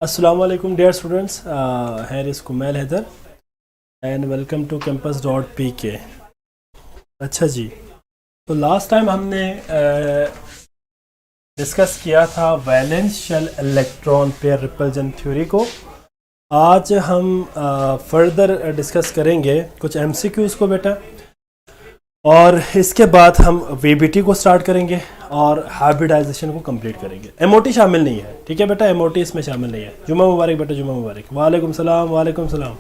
Assalamu alaikum dear students, here is Kumail Haidar and welcome to campus.pk। अच्छा जी, तो last time हमने discuss किया था valence shell electron pair repulsion theory को। आज हम फर्दर डिस्कस करेंगे कुछ एमसीक्यूज को बेटा, और इसके बाद हम वीबीटी को स्टार्ट करेंगे और हाइब्रिडाइजेशन को कंप्लीट करेंगे। एमओटी शामिल नहीं है, ठीक है बेटा, एमओटी इसमें शामिल नहीं है। जुम्मा मुबारक बेटा, जुम्मा मुबारक। वालेकुम सलाम, वालेकुम सलाम।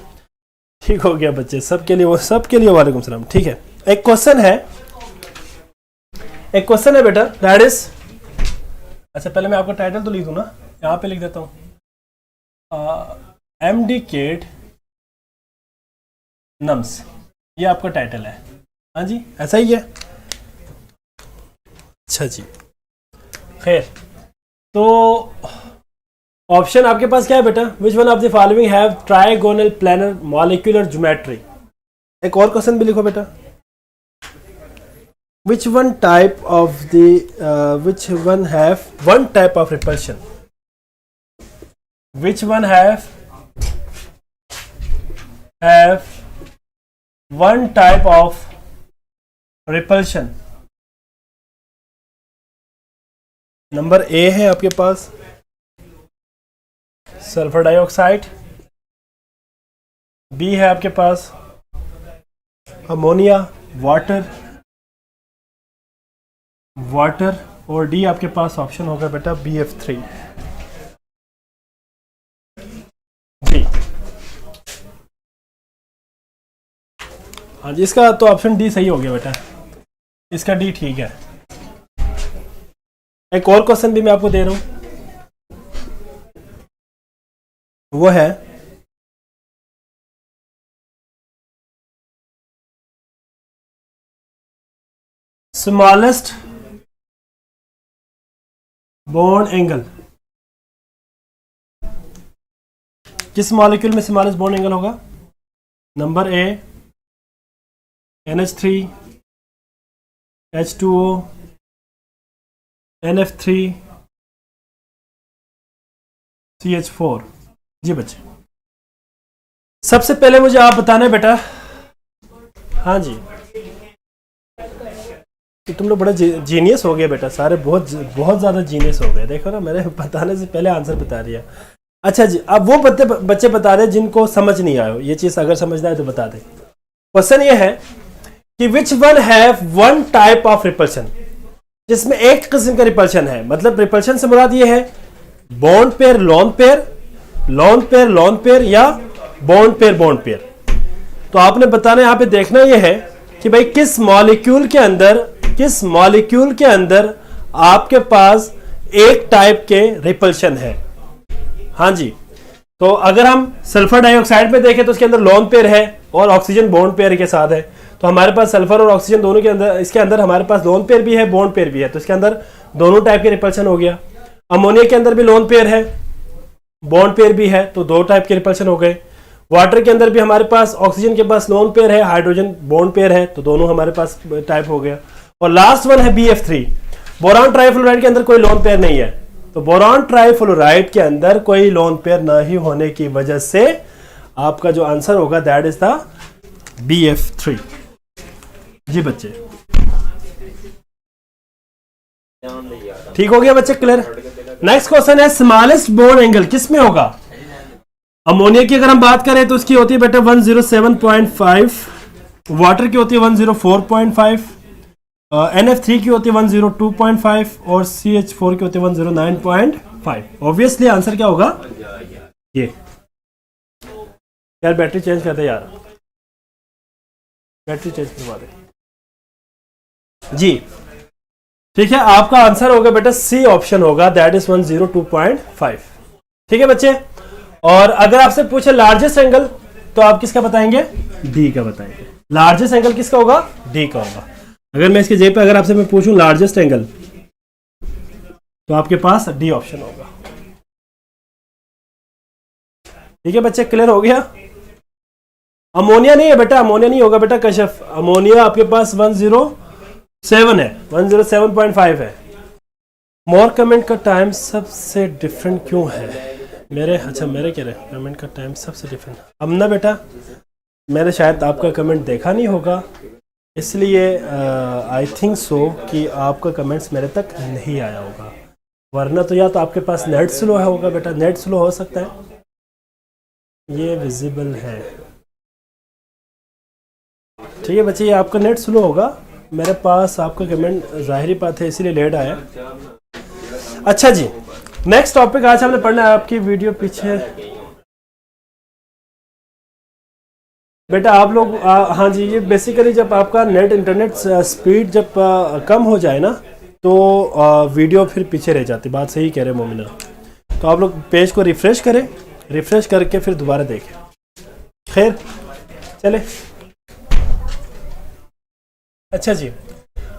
ठीक हो गया बच्चे, सबके लिए वालेकुम सलाम। ठीक है, एक क्वेश्चन है बेटा, दैट इज, अच्छा पहले मैं आपका टाइटल तो लिख दूँ ना, यहाँ पे लिख देता हूँ एमडीकेट नम्स, ये आपका टाइटल है। हाँ जी, ऐसा ही है। अच्छा जी, खैर, तो ऑप्शन आपके पास क्या है बेटा? Which one of the following have trigonal planar molecular geometry. एक और क्वेश्चन भी लिखो बेटा, which one type of the which one have one type of repulsion, which one have one type of repulsion. Number A है आपके पास sulphur dioxide, B है आपके पास अमोनिया, वाटर, और डी आपके पास ऑप्शन होगा बेटा BF3। जी हाँ जी, इसका तो ऑप्शन डी सही हो गया बेटा, इसका डी ठीक है। एक और क्वेश्चन भी मैं आपको दे रहा हूं, वो है स्मॉलेस्ट बॉन्ड एंगल। किस मॉलिक्यूल में स्मॉलेस्ट बॉन्ड एंगल होगा? Number A NH3, H2O, NF3, CH4। जी बच्चे, सबसे पहले मुझे आप बताना बेटा। हाँ जी, तो तुम लोग बड़ा जीनियस हो गए बेटा, सारे बहुत ज़्यादा जीनियस हो गए। देखो ना, मैंने बताने से पहले आंसर बता दिया। अच्छा जी, अब वो बच्चे बता रहे जिनको समझ नहीं आया, ये चीज़ अगर समझना है तो बता दे। क्वेश्चन ये है कि विच one have one type of repulsion, जिसमें एक किस्म का रिपल्शन है। मतलब रिपल्शन से मुराद ये है bond pair lone pair, lone pair lone pair, या बॉन्ड पेयर। तो आपने बताना, यहाँ पे देखना ये है कि भाई किस मॉलिक्यूल के अंदर आपके पास एक टाइप के रिपल्शन है। हाँ जी, तो अगर हम सल्फर डाइऑक्साइड में देखें तो उसके अंदर लोन पेयर है और ऑक्सीजन बॉन्ड पेयर के साथ है। तो हमारे पास सल्फर और ऑक्सीजन दोनों के अंदर, इसके अंदर हमारे पास लोन पेयर भी है, बॉन्ड पेयर भी है, तो इसके अंदर दोनों टाइप के रिपल्शन हो गया। अमोनिया के अंदर भी लोन पेयर है, बॉन्ड पेयर भी है, तो दो टाइप के रिपल्शन हो गए। वाटर के अंदर भी हमारे पास ऑक्सीजन के पास लोन पेयर है, हाइड्रोजन बॉन्ड पेयर है, तो दोनों हमारे पास टाइप हो गया। और लास्ट वन है BF3। बोरान ट्राइफ्लोराइड के अंदर कोई लोन पेयर नहीं है, तो बोरान ट्राइफ्लोराइड के अंदर कोई लोन पेयर नहीं होने की वजह से आपका जो आंसर होगा दैट इज द BF3। जी बच्चे, ठीक हो गया बच्चे, क्लियर। नेक्स्ट क्वेश्चन है स्मॉलेस्ट बॉन्ड एंगल किस में होगा? अमोनिया की अगर हम बात करें तो उसकी होती है बेटा 107.5, वाटर की होती है 104.5, NF3 की होती है 102.5 और CH4 की होती है 109.5। ऑब्वियसली आंसर क्या होगा? ये यार बैटरी चेंज कर दे यार, बैटरी चेंज करवा दे जी। ठीक है, आपका आंसर होगा बेटा सी ऑप्शन होगा, दैट इज 102.5। ठीक है बच्चे, और अगर आपसे पूछे लार्जेस्ट एंगल तो आप किसका बताएंगे? डी का बताएंगे। लार्जेस्ट एंगल किसका होगा? डी का होगा। अगर मैं इसके जगह पे अगर आपसे मैं पूछूं लार्जेस्ट एंगल, तो आपके पास डी ऑप्शन होगा। ठीक है बच्चे, क्लियर हो गया। अमोनिया नहीं है बेटा, अमोनिया नहीं होगा बेटा कश्यप। अमोनिया आपके पास 107 है, 107.5 है। मोर कमेंट का टाइम सबसे डिफरेंट क्यों है? मेरे अच्छा मेरे कह रहे कमेंट का टाइम सबसे डिफरेंट। अब ना बेटा मैंने शायद आपका कमेंट देखा नहीं होगा, इसलिए आई थिंक सो कि आपका कमेंट्स मेरे तक नहीं आया होगा, वरना तो या तो आपके पास नेट स्लो है होगा बेटा, नेट स्लो हो सकता है। ये विजिबल है, ठीक है बच्चे, ये आपका नेट स्लो होगा, मेरे पास आपका कमेंट जाहिर ही बात है इसीलिए लेट आया। अच्छा जी, नेक्स्ट टॉपिक आज हमने पढ़ना है, आपकी वीडियो पीछे बेटा आप लोग हाँ जी, ये बेसिकली जब आपका नेट इंटरनेट स्पीड जब कम हो जाए ना तो वीडियो फिर पीछे रह जाती, बात सही कह रहे हैं मोमिना। तो आप लोग पेज को रिफ्रेश करें, रिफ्रेश करके फिर दोबारा देखें। खैर चले, अच्छा जी,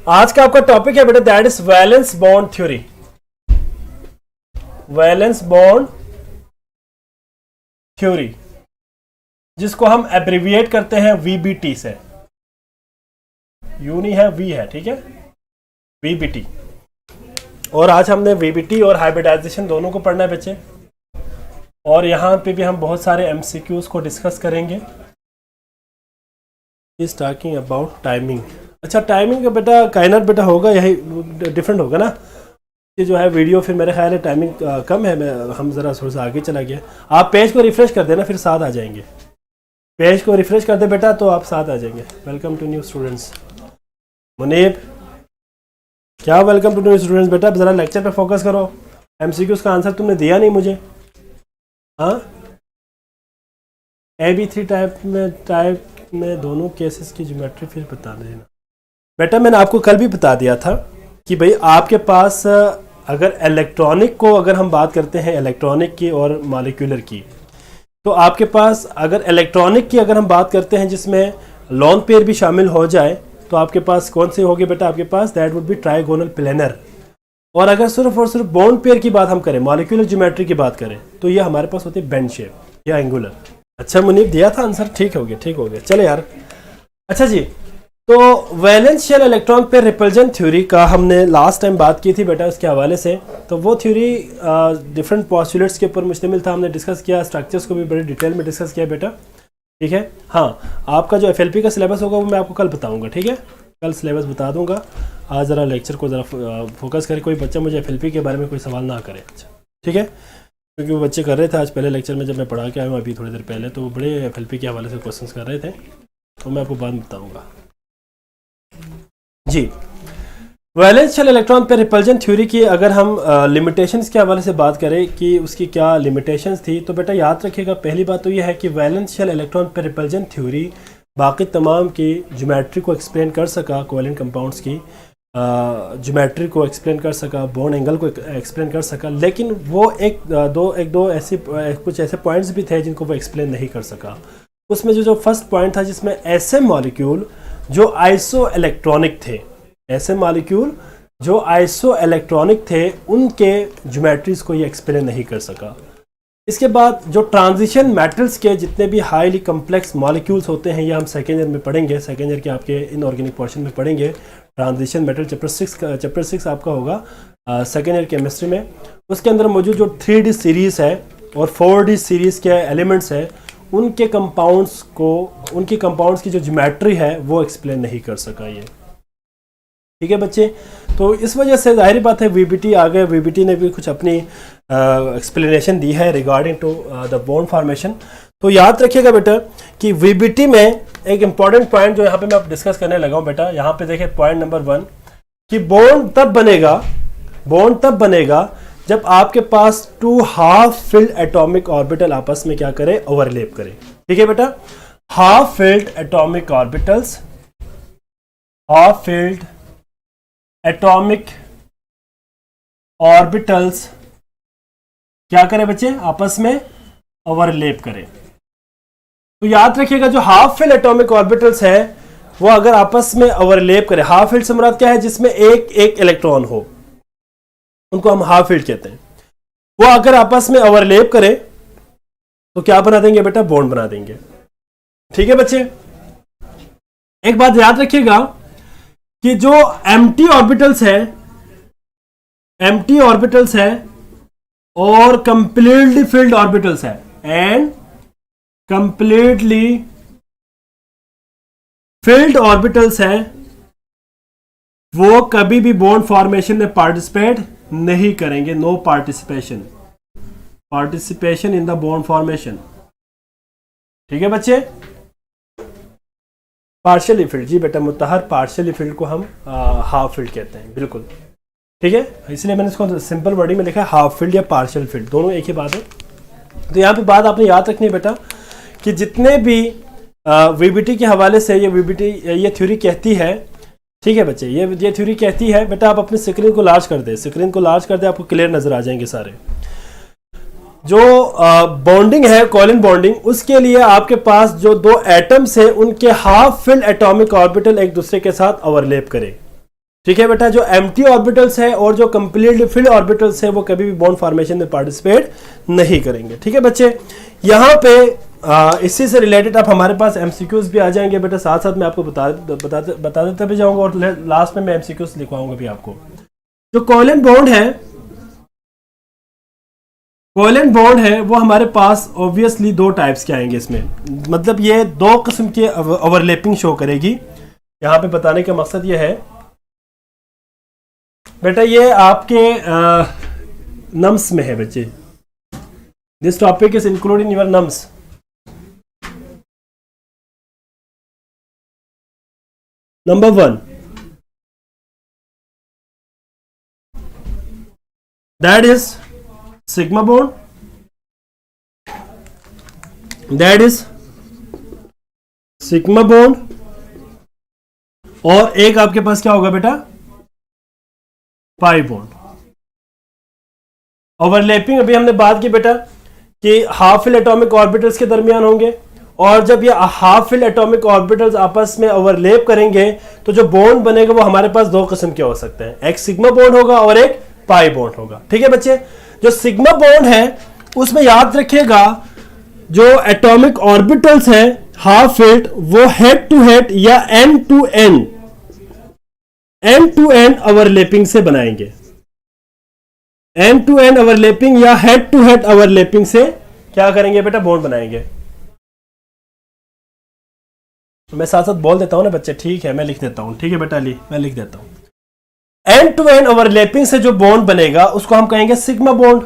आज का आपका टॉपिक है बेटा that is valence bond theory. Valence bond theory जिसको हम एब्रिविएट करते हैं वीबीटी से, यू नहीं है वी है, ठीक है, वीबीटी। और आज हमने वीबीटी और हाइब्रिडाइजेशन दोनों को पढ़ना है बच्चे, और यहाँ पे भी हम बहुत सारे एमसीक्यूज को डिस्कस करेंगे। Is talking about timing. अच्छा टाइमिंग का बेटा काइनर बेटा होगा यही डिफरेंट होगा ना, ये जो है वीडियो फिर मेरे ख्याल है टाइमिंग कम है, हम ज़रा थोड़ा सा आगे चला गया। आप पेज को रिफ्रेश कर देना फिर साथ आ जाएंगे, पेज को रिफ्रेश कर दे बेटा तो आप साथ आ जाएंगे। Welcome to new students. Munib क्या वेलकम टू न्यू स्टूडेंट्स बेटा, ज़रा लेक्चर पे फोकस करो, एमसीक्यूज का आंसर तुमने दिया नहीं मुझे। हाँ AB3 टाइप में दोनों केसेस की ज्योमेट्री फिर बता देना बेटा। मैंने आपको कल भी बता दिया था कि भाई आपके पास अगर इलेक्ट्रॉनिक को अगर हम बात करते हैं इलेक्ट्रॉनिक की और मॉलिक्यूलर की, तो आपके पास अगर इलेक्ट्रॉनिक की अगर हम बात करते हैं जिसमें लॉन पेयर भी शामिल हो जाए तो आपके पास कौन से होगी बेटा, आपके पास that would be trigonal planar. और अगर सिर्फ और सिर्फ बॉन्ड पेयर की बात हम करें, मॉलिक्यूलर ज्योमेट्री की बात करें, तो ये हमारे पास होती है बेंड शेप या एंगुलर। अच्छा मुनीब दिया था आंसर, ठीक हो गया, ठीक हो गया, चले यार। अच्छा जी, तो valence shell electron pair repulsion theory का हमने लास्ट टाइम बात की थी बेटा उसके हवाले से। तो वो थ्योरी डिफरेंट पॉस्टुलेट्स के ऊपर मुश्तमिल था, हमने डिस्कस किया, स्ट्रक्चर्स को भी बड़े डिटेल में डिस्कस किया बेटा, ठीक है। हाँ आपका जो FLP का सिलेबस होगा वो मैं आपको कल बताऊंगा, ठीक है, कल सिलेबस बता दूंगा। आज ज़रा लेक्चर को ज़रा फोकस करें, कोई बच्चा मुझे FLP के बारे में कोई सवाल ना करे, अच्छा ठीक है, क्योंकि वो बच्चे कर रहे थे आज पहले लेक्चर में जब मैं पढ़ा के आया हूँ अभी थोड़ी देर पहले, तो वो बड़े FLP के हवाले से क्वेश्चन कर रहे थे, तो मैं आपको बाद में बताऊँगा जी। Valence shell electron pair repulsion theory की अगर हम लिमिटेशंस के हवाले से बात करें कि उसकी क्या लिमिटेशंस थी, तो बेटा याद रखिएगा पहली बात तो ये है कि valence shell electron pair repulsion theory बाकी तमाम की ज्योमेट्री को एक्सप्लेन कर सका, कोवेलेंट कंपाउंड्स की ज्योमेट्री को एक्सप्लेन कर सका, बॉन्ड एंगल को एक्सप्लेन कर सका, लेकिन वो एक दो ऐसे कुछ ऐसे पॉइंट्स भी थे जिनको वो एक्सप्लेन नहीं कर सका। उसमें जो फर्स्ट पॉइंट था जिसमें ऐसे मॉलिक्यूल जो आइसो इलेक्ट्रॉनिक थे, ऐसे मॉलिक्यूल जो आइसो इलेक्ट्रॉनिक थे उनके ज्योमेट्रीज को ये एक्सप्लेन नहीं कर सका। इसके बाद जो ट्रांजिशन मेटल्स के जितने भी हाईली कम्प्लेक्स मॉलिक्यूल्स होते हैं, ये हम सेकेंड ईयर में पढ़ेंगे, सेकेंड ईयर के आपके इनऑर्गेनिक पोर्शन में पढ़ेंगे, ट्रांजिशन मेटल चैप्टर 6 आपका होगा सेकेंड ईयर केमिस्ट्री में। उसके अंदर मौजूद जो 3D सीरीज़ है और 4D सीरीज़ के एलिमेंट्स है, उनके कंपाउंड्स की जो ज्योमेट्री है वो एक्सप्लेन नहीं कर सका ये, ठीक है बच्चे। तो इस वजह से जाहिर बात है वीबीटी आ गए, वीबीटी ने भी कुछ अपनी एक्सप्लेनेशन दी है regarding to the bond formation. तो याद रखिएगा बेटा कि वीबीटी में एक इंपॉर्टेंट पॉइंट जो यहाँ पे मैं डिस्कस करने लगा हूँ बेटा, यहाँ पे देखिए पॉइंट नंबर 1 कि बॉन्ड तब बनेगा जब आपके पास 2 हाफ फिल्ड एटॉमिक ऑर्बिटल आपस में क्या करे, ओवरलैप करे, ठीक है बेटा। हाफ फिल्ड एटॉमिक ऑर्बिटल्स क्या करें बच्चे, आपस में ओवरलैप करें। तो याद रखिएगा जो हाफ फिल्ड एटॉमिक ऑर्बिटल्स है वो अगर आपस में ओवरलैप करें, हाफ फिल्ड से मुराद क्या है, जिसमें एक इलेक्ट्रॉन हो, उनको हम हाफ फील्ड कहते हैं, वो अगर आपस में ओवरलैप करे तो क्या बना देंगे बेटा, बॉन्ड बना देंगे, ठीक है बच्चे। एक बात याद रखिएगा कि जो एम्प्टी ऑर्बिटल्स है और कंप्लीटली फिल्ड ऑर्बिटल्स है, एंड कंप्लीटली फिल्ड ऑर्बिटल्स है, वो कभी भी बॉन्ड फॉर्मेशन में पार्टिसिपेट नहीं करेंगे। No participation, participation in the bond formation. ठीक है बच्चे। पार्शियली फिल्ड, जी बेटा मुत्तहर, पार्शियली फिल्ड को हम हाफ फिल्ड कहते हैं, बिल्कुल ठीक है। इसलिए मैंने इसको सिंपल वर्डिंग में लिखा है हाफ फिल्ड या पार्शियल फिल्ड, दोनों एक ही बात है। तो यहाँ पे बात आपने याद रखनी है बेटा कि जितने भी वीबीटी के हवाले से ये वीबीटी ये थ्योरी कहती है, ठीक है बच्चे, ये थ्योरी कहती है बेटा, आप अपनी स्क्रीन को लार्ज कर दे, स्क्रीन को लार्ज कर दे, आपको क्लियर नजर आ जाएंगे सारे। जो बॉन्डिंग है कोवैलेंट बॉन्डिंग, उसके लिए आपके पास जो दो एटम्स है उनके हाफ फिल्ड एटॉमिक ऑर्बिटल एक दूसरे के साथ ओवरलैप करें। ठीक है बेटा। जो एम्प्टी ऑर्बिटल्स है और जो कंप्लीटली फिल्ड ऑर्बिटल्स है वो कभी भी बॉन्ड फॉर्मेशन में पार्टिसिपेट नहीं करेंगे। ठीक है बच्चे। यहाँ पे इसी से रिलेटेड अब हमारे पास एमसीक्यूज भी आ जाएंगे बेटा, साथ साथ मैं आपको बता देता भी जाऊंगा और लास्ट में मैं एमसीक्यूज लिखवाऊंगा भी आपको। जो कोवैलेंट बॉन्ड है वो हमारे पास ऑब्वियसली दो टाइप्स के आएंगे इसमें, मतलब ये दो किस्म के ओवरलैपिंग शो करेगी। यहाँ पे बताने का मकसद ये है बेटा, ये आपके नम्स में है बच्चे, this topic is include in your nums. Number 1, that is sigma bond, that is sigma bond, और एक आपके पास क्या होगा बेटा, पाई बॉन्ड। ओवरलैपिंग अभी हमने बात की बेटा कि हाफ फिल एटॉमिक ऑर्बिटल्स के दरमियान होंगे, और जब ये हाफ फिल एटॉमिक ऑर्बिटल्स आपस में ओवरलैप करेंगे तो जो बॉन्ड बनेगा वो हमारे पास दो किस्म के हो सकते हैं, एक सिग्मा बॉन्ड होगा और एक पाई बॉन्ड होगा। ठीक है बच्चे। जो सिग्मा बॉन्ड है उसमें याद रखिएगा जो एटॉमिक ऑर्बिटल्स हैं हाफ फिल्ड, वो हेड टू हेड या एंड टू एंड ओवरलैपिंग से बनाएंगे। एंड टू एंड ओवरलैपिंग या हेड टू हेड ओवरलैपिंग से क्या करेंगे बेटा, बॉन्ड बनाएंगे। मैं साथ साथ बोल देता हूं ना बच्चे, ठीक है मैं लिख देता हूं, ठीक है बेटा अली मैं लिख देता हूं। एंड टू एंड ओवरलैपिंग से जो बॉन्ड बनेगा उसको हम कहेंगे सिग्मा बॉन्ड,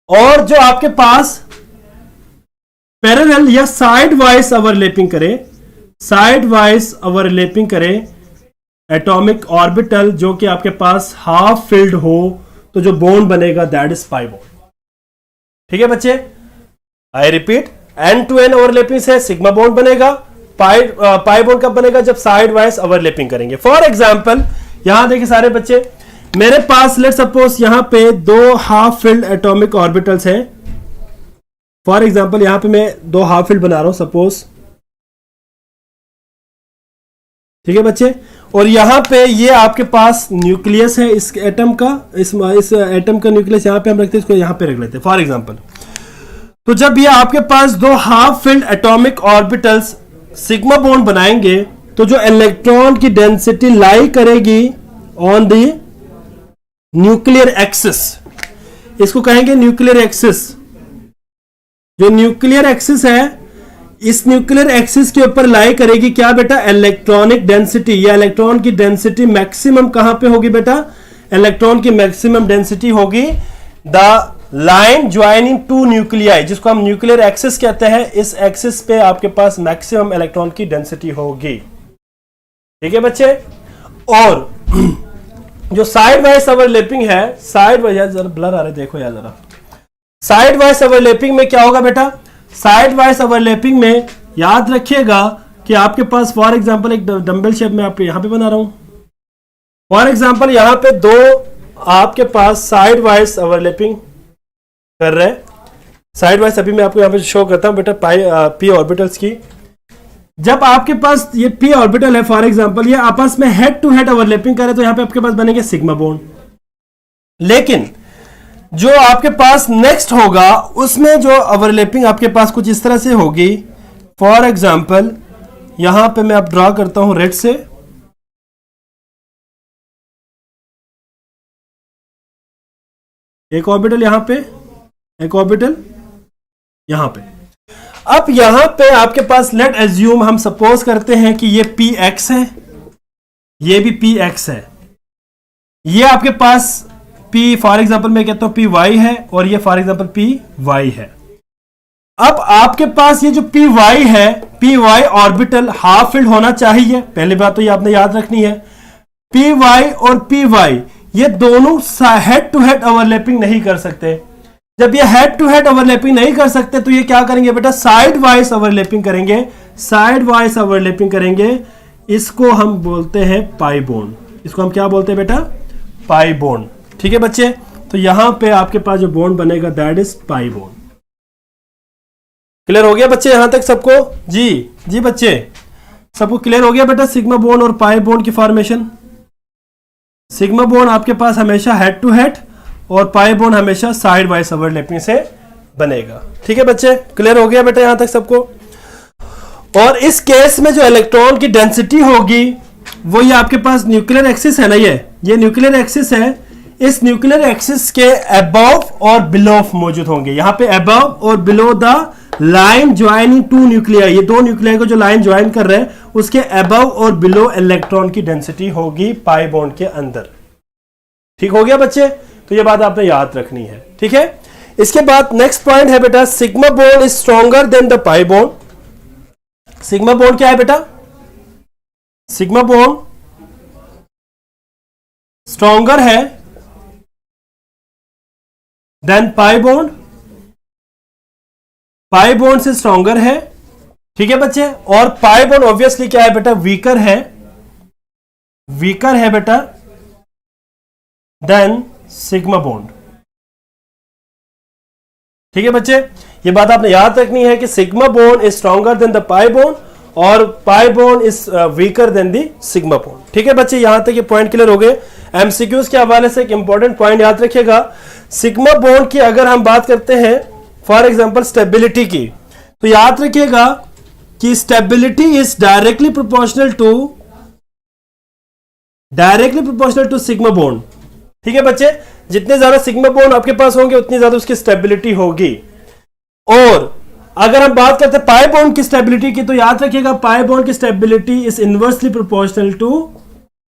और जो आपके पास पैरेलल या साइड वाइज ओवरलैपिंग करे एटॉमिक ऑर्बिटल जो कि आपके पास हाफ फिल्ड हो, तो जो बॉन्ड बनेगा दैट इज पाई बॉन्ड। ठीक है बच्चे, I repeat, end to end overlapping से सिग्मा बॉन्ड बनेगा, पाई बॉन्ड कब बनेगा, जब साइड वाइज ओवरलैपिंग करेंगे। फॉर एग्जांपल यहां देखिए सारे बच्चे, मेरे पास लेट सपोज यहां पे दो हाफ फिल्ड एटॉमिक ऑर्बिटल्स हैं। फॉर एग्जांपल यहां पे मैं दो हाफ फिल्ड बना रहा हूं सपोज, ठीक है बच्चे, और यहां पे ये आपके पास न्यूक्लियस है इस एटम का, इस एटम का न्यूक्लियस यहां पे हम रखते हैं, इसको यहां पे रख लेते हैं फॉर एग्जांपल। तो जब ये आपके पास दो half filled atomic orbitals sigma bond बनाएंगे तो जो इलेक्ट्रॉन की डेंसिटी लाई करेगी ऑन द न्यूक्लियर एक्सिस, इसको कहेंगे न्यूक्लियर एक्सिस। जो न्यूक्लियर एक्सिस है, इस न्यूक्लियर एक्सिस के ऊपर लाई करेगी क्या बेटा, इलेक्ट्रॉनिक डेंसिटी, या इलेक्ट्रॉन की डेंसिटी मैक्सिमम कहां पे होगी बेटा, इलेक्ट्रॉन की मैक्सिमम डेंसिटी होगी the line joining two nuclei, जिसको हम न्यूक्लियर एक्सिस कहते हैं। इस एक्सिस पे आपके पास मैक्सिमम इलेक्ट्रॉन की डेंसिटी होगी। ठीक है बच्चे। और जो साइड वाइज ओवरलैपिंग है, साइड वाइज, यार जरा ब्लर आ रहा है देखो यार जरा, साइड वाइज ओवरलैपिंग में क्या होगा बेटा, साइड वाइज ओवरलैपिंग में याद रखिएगा कि आपके पास फॉर एग्जांपल एक डंबल शेप में आप यहां पे बना रहा हूं, फॉर एग्जांपल यहां पे दो आपके पास साइड वाइज ओवरलैपिंग कर रहे हैं, साइड वाइज अभी मैं आपको यहां पे शो करता हूं बेटा पी ऑर्बिटल्स की। जब आपके पास ये पी ऑर्बिटल है फॉर एग्जांपल, ये आपस में हेड टू हेड ओवरलैपिंग करे तो यहां पे आपके पास बनेंगे सिग्मा बॉन्ड। लेकिन जो आपके पास नेक्स्ट होगा उसमें जो ओवरलैपिंग आपके पास कुछ इस तरह से होगी। फॉर एग्जांपल यहां पे मैं अब ड्रॉ करता हूं रेड से, एक ऑर्बिटल यहां पे, एक ऑर्बिटल यहां पे। अब यहां पे आपके पास लेट एज्यूम, हम सपोज करते हैं कि ये px है, ये भी px है, ये आपके पास p फॉर एग्जांपल मैं कहता हूं py है, और ये फॉर एग्जांपल py है। अब आपके पास ये जो py है, py ऑर्बिटल हाफ फिल्ड होना चाहिए, पहली बात तो ये आपने याद रखनी है। py और py ये दोनों हेड टू हेड ओवरलैपिंग नहीं कर सकते। जब ये हेड टू हेड ओवरलैपिंग नहीं कर सकते तो ये क्या करेंगे बेटा, साइड वाइज ओवरलैपिंग करेंगे, साइड वाइज ओवरलैपिंग करेंगे। इसको हम बोलते हैं पाई बॉन्ड, इसको हम क्या बोलते हैं बेटा, पाई बॉन्ड। ठीक है बच्चे, तो यहां पे आपके पास जो बॉन्ड बनेगा that is pi bond. Clear हो गया बच्चे यहां तक सबको? जी जी बच्चे, सबको क्लियर हो गया बेटा सिग्मा बॉन्ड और पाई बॉन्ड की फॉर्मेशन? सिग्मा बॉन्ड आपके पास हमेशा हेड टू हेड और पाई बॉन्ड हमेशा साइड वाइज ओवरलैपिंग से बनेगा। ठीक है बच्चे, क्लियर हो गया बेटा यहां तक सबको? और इस केस में जो इलेक्ट्रॉन की डेंसिटी होगी वो ये आपके पास न्यूक्लियर एक्सिस है ना, ये न्यूक्लियर एक्सिस है। इस न्यूक्लियर एक्सिस के अबव और बिलो मौजूद होंगे। यहां पे अबव और below the line joining two nuclei, ये दो न्यूक्लियाई को जो लाइन ज्वाइन कर रहे हैं उसके अबव और बिलो इलेक्ट्रॉन की डेंसिटी होगी पाई बॉन्ड के अंदर। ठीक हो गया बच्चे? तो ये बात आपने याद रखनी है। ठीक है, इसके बाद नेक्स्ट पॉइंट है बेटा, sigma bond is stronger than the pi bond. Sigma bond क्या है बेटा? सिग्मा बॉन्ड स्ट्रॉन्गर है than pi bond, pi bond से स्ट्रॉन्गर है। ठीक है बच्चे, और पाई बॉन्ड ऑब्वियसली क्या है बेटा, वीकर है, वीकर है बेटा देन सिग्मा बॉन्ड। ठीक है बच्चे, ये बात आपने याद रखनी है कि sigma bond is stronger than the pi bond और pi bond is weaker than the sigma bond. ठीक है बच्चे, यहां तक ये पॉइंट क्लियर हो गए। एमसीक्यूज के हवाले से एक इंपॉर्टेंट पॉइंट याद रखिएगा, सिग्मा बॉन्ड की अगर हम बात करते हैं फॉर एग्जांपल स्टेबिलिटी की, तो याद रखिएगा कि stability is directly proportional to sigma bond. ठीक है बच्चे, जितने ज्यादा सिग्मा बॉन्ड आपके पास होंगे उतनी ज्यादा उसकी स्टेबिलिटी होगी। और अगर हम बात करते हैं पाई बॉन्ड की स्टेबिलिटी की, तो याद रखिएगा पाई बॉन्ड की stability is inversely proportional to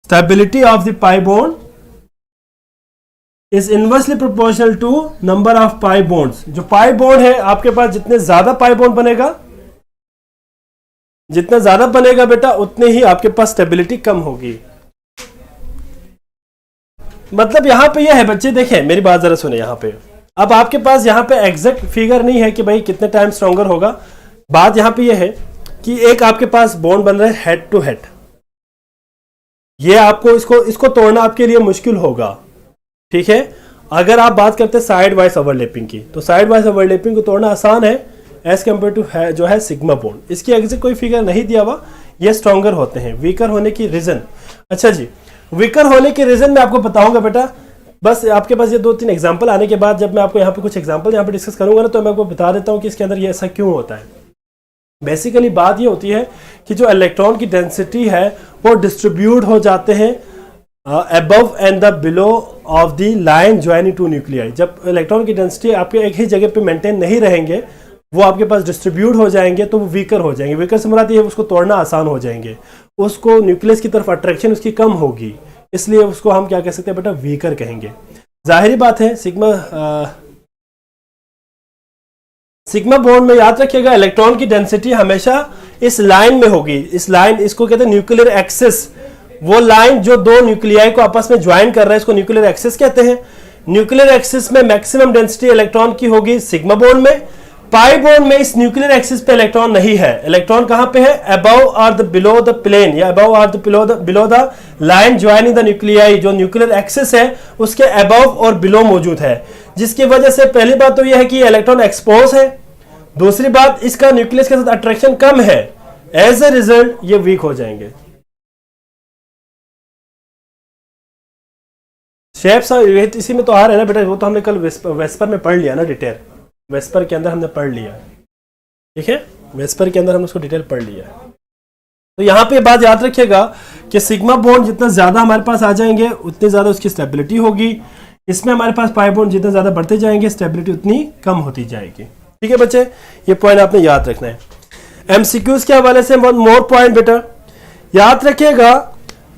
stability of the pi bond is inversely proportional to number of pi bonds. जो पाई बॉन्ड है आपके पास, जितने ज्यादा पाई बॉन्ड बनेगा, जितना ज्यादा बनेगा बेटा उतने ही आपके पास स्टेबिलिटी कम होगी। मतलब यहां पे यह है बच्चे, देखें मेरी बात जरा सुने यहां पे। अब आपके पास यहां पे एग्जैक्ट फिगर नहीं है कि भाई कितने टाइम स्ट्रॉन्गर होगा। बात यहां पे यह है कि एक आपके पास बॉन्ड बन रहा है हेड टू हेड, ये आपको इसको तोड़ना आपके लिए मुश्किल होगा। ठीक है, अगर आप बात करते हैं साइड वाइज ओवरलैपिंग की, तो साइड वाइज ओवरलैपिंग को तोड़ना आसान है एज कम्पेयर टू जो है सिग्मा बॉन्ड। इसकी एग्जैक्ट कोई फिगर नहीं दिया हुआ, ये स्ट्रॉन्गर होते हैं। वीकर होने की रीजन, अच्छा जी, वीकर होने के रीजन मैं आपको बताऊंगा बेटा। बस आपके पास ये 2-3 एग्जांपल आने के बाद जब मैं आपको यहाँ पे कुछ एग्जांपल यहाँ पे डिस्कस करूंगा ना, तो मैं आपको बता देता हूँ कि इसके अंदर ये ऐसा क्यों होता है। बेसिकली बात ये होती है कि जो इलेक्ट्रॉन की डेंसिटी है वो डिस्ट्रीब्यूट हो जाते हैं above and the below of the line joining two nuclei. जब इलेक्ट्रॉन की डेंसिटी आपके एक ही जगह पे मेंटेन नहीं रहेंगे, वो आपके पास डिस्ट्रीब्यूट हो जाएंगे, तो वो वीकर हो जाएंगे। वीकर से मुराद ये है उसको तोड़ना आसान हो जाएंगे, उसको न्यूक्लियस की तरफ अट्रैक्शन उसकी कम होगी, इसलिए उसको हम क्या कह सकते हैं बेटा, वीकर कहेंगे। जाहिर बात है सिग्मा बॉन्ड में याद रखिएगा इलेक्ट्रॉन की डेंसिटी हमेशा इस लाइन में होगी। इस लाइन, इसको कहते हैं न्यूक्लियर एक्सिस। वो लाइन जो दो न्यूक्लियाई को आपस में ज्वाइन कर रहा है, इसको न्यूक्लियर एक्सिस कहते हैं। न्यूक्लियर एक्सिस में मैक्सिमम डेंसिटी इलेक्ट्रॉन की होगी सिग्मा बॉन्ड में। पाई बॉन्ड में इस न्यूक्लियर एक्सिस पे इलेक्ट्रॉन नहीं है। इलेक्ट्रॉन कहां पे है? अबव और द बिलो द प्लेन, या अबव और the below the line joining the nuclei. जो न्यूक्लियर एक्सिस है उसके अबव और बिलो मौजूद है, जिसकी वजह से पहली बात तो यह है कि इलेक्ट्रॉन एक्सपोज है, दूसरी बात इसका न्यूक्लियस के साथ अट्रैक्शन कम है, एज ए रिजल्ट ये वीक हो जाएंगे। शेप्स इसी में तो आ रहा है ना बेटा, वो तो हमने कल वेस्पर में पढ़ लिया ना डिटेल, वेस्पर के अंदर हमने पढ़ लिया। ठीक है, वेस्पर के अंदर हमने उसको डिटेल पढ़ लिया। तो यहां पे बात याद रखिएगा कि सिग्मा बॉन्ड जितना ज्यादा हमारे पास आ जाएंगे उतनी ज्यादा उसकी स्टेबिलिटी होगी। इसमें हमारे पास पाई बॉन्ड जितने ज्यादा बढ़ते जाएंगे स्टेबिलिटी उतनी कम होती जाएगी। ठीक है बच्चे, ये पॉइंट आपने याद रखना है। एमसीक्यूज के हवाले से वन मोर पॉइंट बेटा याद रखिएगा,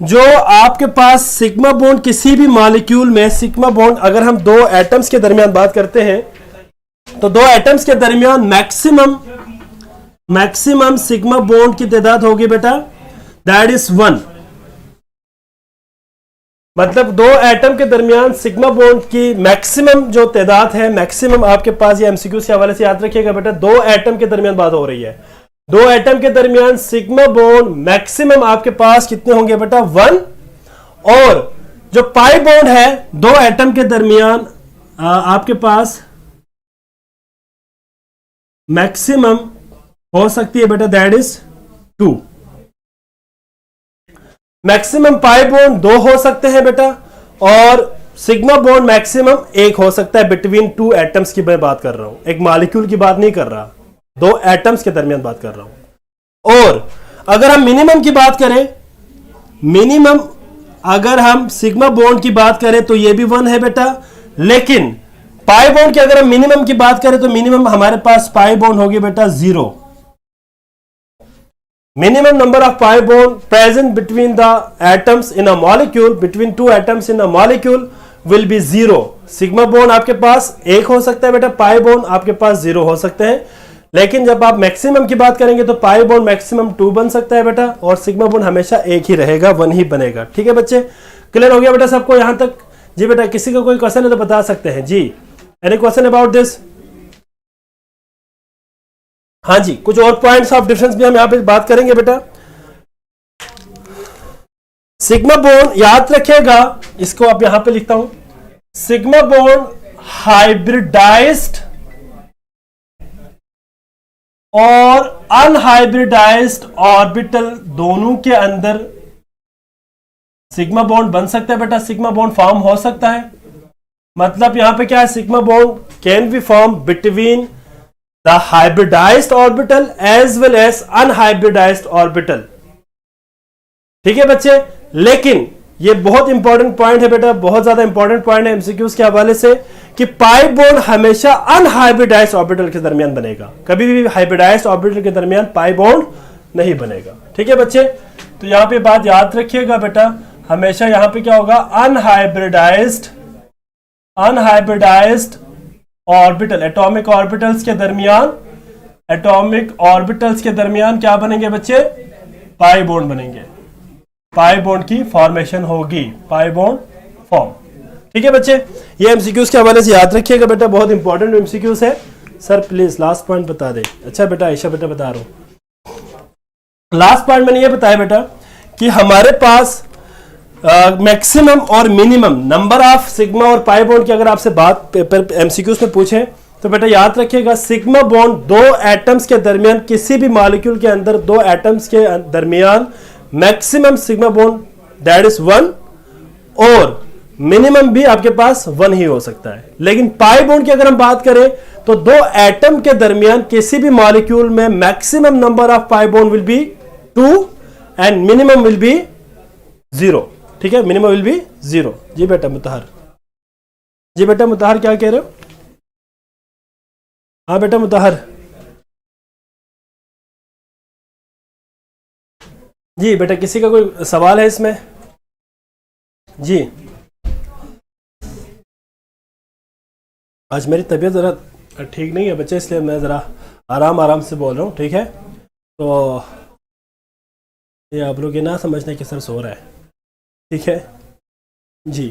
जो आपके पास सिग्मा बॉन्ड किसी भी मॉलिक्यूल में, सिग्मा बॉन्ड अगर हम दो एटम्स के दरमियान बात करते हैं तो दो एटम्स के दरमियान मैक्सिमम सिग्मा बॉन्ड की तादाद होगी बेटा, दैट इज 1। मतलब दो एटम के दरमियान सिग्मा बॉन्ड की मैक्सिमम जो तादाद है, मैक्सिमम आपके पास, ये एमसीक्यू के हवाले से याद रखिएगा बेटा, दो एटम के दरमियान बात हो रही है, दो एटम के दरमियान सिग्मा बॉन्ड मैक्सिमम आपके पास कितने होंगे बेटा, 1। और जो पाई बॉन्ड है दो एटम के दरमियान आपके पास मैक्सिमम हो सकती है बेटा, that is 2। Maximum pi bond 2 हो सकते हैं बेटा, और सिग्मा बॉन्ड मैक्सिमम 1 हो सकता है बिटवीन टू एटम्स की मैं बात कर रहा हूं, एक मॉलिक्यूल की बात नहीं कर रहा, दो एटम्स के दरमियान बात कर रहा हूं। और अगर हम मिनिमम की बात करें, मिनिमम अगर हम सिग्मा बॉन्ड की बात करें तो ये भी 1 है बेटा, लेकिन पाई बॉन्ड की अगर हम मिनिमम की बात करें तो मिनिमम हमारे पास पाई बॉन्ड होगी बेटा 0। minimum number of pi bond present between the atoms in a molecule, between two atoms in a molecule will be 0। Sigma bond आपके पास 1 हो सकता है बेटा, पाई बॉन्ड आपके पास 0 हो सकते हैं, लेकिन जब आप मैक्सिमम की बात करेंगे तो पाई बॉन्ड मैक्सिमम 2 बन सकता है बेटा, और सिग्मा बॉन्ड हमेशा 1 ही रहेगा, 1 ही बनेगा। ठीक है बच्चे, क्लियर हो गया बेटा सबको यहां तक? जी बेटा, किसी का कोई क्वेश्चन है तो बता सकते हैं जी, एनी क्वेश्चन अबाउट दिस? हाँ जी, कुछ और पॉइंट्स ऑफ डिफरेंस भी हम यहां पे बात करेंगे बेटा। सिग्मा बॉन्ड याद रखिएगा, इसको आप यहां पे लिखता हूं, सिग्मा बॉन्ड हाइब्रिडाइज्ड और अनहाइब्रिडाइज्ड ऑर्बिटल दोनों के अंदर सिग्मा बॉन्ड बन सकता है बेटा, सिग्मा बॉन्ड फॉर्म हो सकता है। मतलब यहां पे क्या है, sigma bond can be form between the hybridized orbital as well as unhybridized orbital। ठीक है बच्चे, लेकिन ये बहुत इंपॉर्टेंट पॉइंट है बेटा, बहुत ज्यादा इंपॉर्टेंट पॉइंट है एमसीक्यूज के हवाले से, कि पाई बॉन्ड हमेशा अनहाइब्रिडाइज्ड ऑर्बिटल के दरमियान बनेगा, कभी भी हाइब्रिडाइज्ड ऑर्बिटल के दरमियान पाई बॉन्ड नहीं बनेगा। ठीक है बच्चे, तो यहां पे बात याद रखिएगा बेटा, हमेशा यहां पे क्या होगा, अनहाइब्रिडाइज्ड ऑर्बिटल, एटॉमिक ऑर्बिटल्स के दरमियान, एटॉमिक ऑर्बिटल्स के दरमियान क्या बनेंगे बच्चे, पाई बॉन्ड बनेंगे, पाई बॉन्ड की फॉर्मेशन होगी, पाई बॉन्ड फॉर्म। ठीक है बच्चे, ये एमसीक्यूज के हवाले से याद रखिएगा बेटा, बहुत इंपॉर्टेंट एमसीक्यूज है। सर प्लीज लास्ट पॉइंट बता दे। अच्छा बेटा, आयशा बेटा बता रहा हूं, लास्ट पॉइंट मैंने ये बताया बेटा कि हमारे पास मैक्सिमम और मिनिमम नंबर ऑफ सिग्मा और पाई बॉन्ड की अगर आपसे बात पेपर एमसीक्यूज में पूछे तो बेटा याद रखिएगा, सिग्मा बॉन्ड दो एटम्स के दरमियान, किसी भी मॉलिक्यूल के अंदर दो एटम्स के दरमियान maximum sigma bond that is 1, और मिनिमम भी आपके पास 1 ही हो सकता है। लेकिन पाई बॉन्ड की अगर हम बात करें तो दो एटम के दरमियान किसी भी मॉलिक्यूल में maximum number of pi bond will be 2 and minimum will be 0। ठीक है, मिनिमम विल बी 0। जी बेटा मुताहर, जी बेटा मुताहर क्या कह रहे हो? हाँ बेटा मुताहर, जी बेटा किसी का कोई सवाल है इसमें? जी, आज मेरी तबीयत ज़रा ठीक नहीं है बच्चे, इसलिए मैं ज़रा आराम से बोल रहा हूँ। ठीक है, तो ये आप लोग ये ना समझना कि सर सो रहा है। ठीक है जी,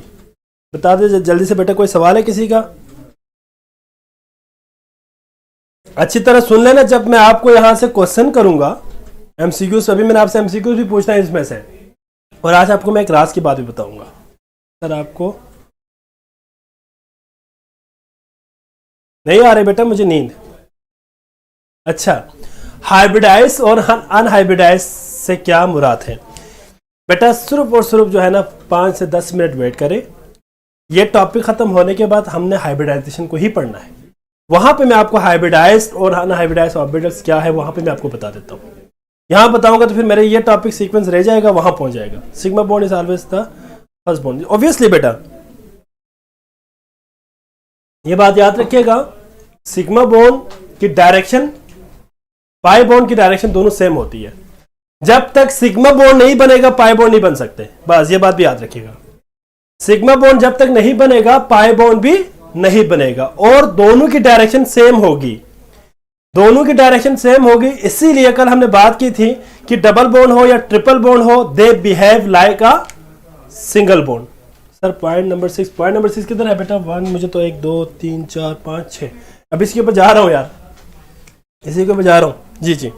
बता दे जल्दी से बेटा, कोई सवाल है किसी का? अच्छी तरह सुन लेना, जब मैं आपको यहां से क्वेश्चन करूंगा एमसीक्यूज, अभी मैंने आपसे एमसीक्यूज भी पूछना है इसमें से, और आज आपको मैं एक राज की बात भी बताऊंगा। सर आपको नहीं आ रही बेटा मुझे नींद? अच्छा, हाइब्रिडाइज और अनहाइब्रिडाइज से क्या मुराद है बेटा? सिर्फ और सिर्फ जो है ना 5 से 10 मिनट वेट करें, ये टॉपिक खत्म होने के बाद हमने हाइब्रिडाइजेशन को ही पढ़ना है। वहां पे मैं आपको हाइब्रिडाइज्ड और अनहाइब्रिडाइज्ड ऑर्बिटल्स क्या है वहां पे मैं आपको बता देता हूँ। यहां बताऊंगा तो फिर मेरे ये टॉपिक सीक्वेंस रह जाएगा, वहां पहुंच जाएगा। Sigma bond is always the first bond, obviously बेटा। ये बात याद रखिएगा, सिग्मा बॉन्ड की डायरेक्शन पाई बॉन्ड की डायरेक्शन दोनों सेम होती है। जब तक सिग्मा बॉन्ड नहीं बनेगा पाई बॉन्ड नहीं बन सकते, बस ये बात भी याद रखिएगा। सिग्मा बॉन्ड जब तक नहीं बनेगा पाई बॉन्ड भी नहीं बनेगा, और दोनों की डायरेक्शन सेम होगी, दोनों की डायरेक्शन सेम होगी। इसीलिए कल हमने बात की थी कि डबल बॉन्ड हो या ट्रिपल बॉन्ड हो, they behave like a single bond. Sir point number 6, point number 6 किधर है बेटा? 1 मुझे तो 1 2 3 4 5 6, अब इसके ऊपर जा रहा हूं यार, इसी के ऊपर जा रहा हूं। जी जी,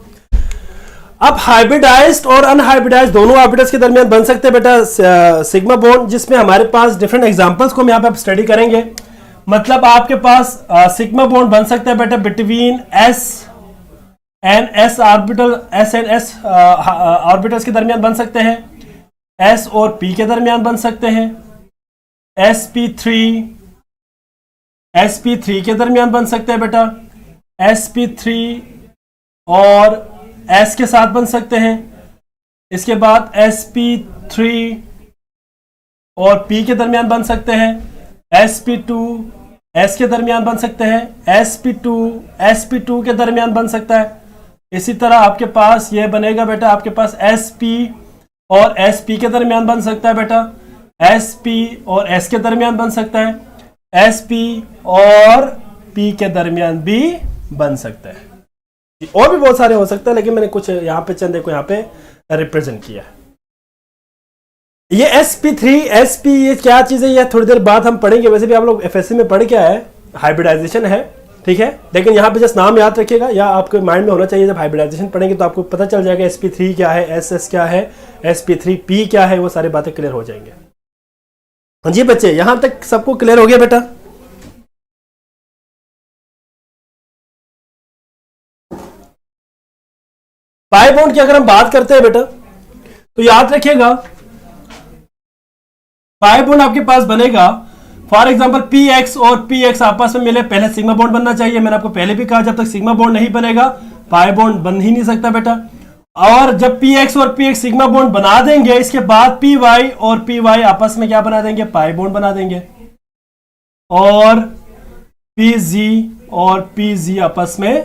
अब हाइब्रिडाइज्ड और अनहाइब्रिडाइज्ड दोनों ऑर्बिटल्स के दरमियान बन सकते हैं बेटा सिग्मा बॉन्ड, जिसमें हमारे पास डिफरेंट एग्जांपल्स को हम यहाँ पे स्टडी करेंगे। मतलब आपके पास सिग्मा बॉन्ड बन सकता है बेटा between S and S orbital, S and S orbitals के दरमियान बन सकते हैं, एस और पी के दरमियान बन सकते हैं, sp3 के दरमियान बन सकते हैं बेटा, sp3 और s के साथ बन सकते हैं। इसके बाद sp3 और p के दरमियान बन सकते हैं, sp2 s के दरमियान बन सकते हैं, sp2 के दरमियान बन सकता है। इसी तरह आपके पास ये बनेगा बेटा, आपके पास sp और sp के दरमियान बन सकता है बेटा, sp और s के दरमियान बन सकता है, sp और p के दरमियान भी बन सकता है। और भी बहुत सारे हो सकते हैं, लेकिन मैंने कुछ यहाँ पे चंद को यहाँ पे रिप्रेजेंट किया है। ये sp3 sp ये क्या चीज है, ये थोड़ी देर बाद हम पढ़ेंगे। वैसे भी आप लोग एफएससी में पढ़ क्या है, हाइब्रिडाइजेशन है, ठीक है। लेकिन यहाँ पे जस्ट नाम याद रखिएगा, या आपके माइंड में होना चाहिए। जब हाइब्रिडाइजेशन पढ़ेंगे तो आपको पता चल जाएगा sp3 क्या है, ss क्या है, sp3p क्या है, वो सारी बातें क्लियर हो जाएंगे। जी बच्चे, यहां तक सबको क्लियर हो गया बेटा? पाई बॉन्ड की अगर हम बात करते हैं बेटा, तो याद रखिएगा पाई बॉन्ड आपके पास बनेगा, फॉर एग्जांपल px और px आपस में मिले, पहले सिग्मा बॉन्ड बनना चाहिए। मैंने आपको पहले भी कहा, जब तक सिग्मा बॉन्ड नहीं बनेगा पाई बॉन्ड बन ही नहीं सकता बेटा। और जब px और px सिग्मा बॉन्ड बना देंगे, इसके बाद py और py आपस में क्या बना देंगे, पाई बॉन्ड बना देंगे। और pz और pz आपस में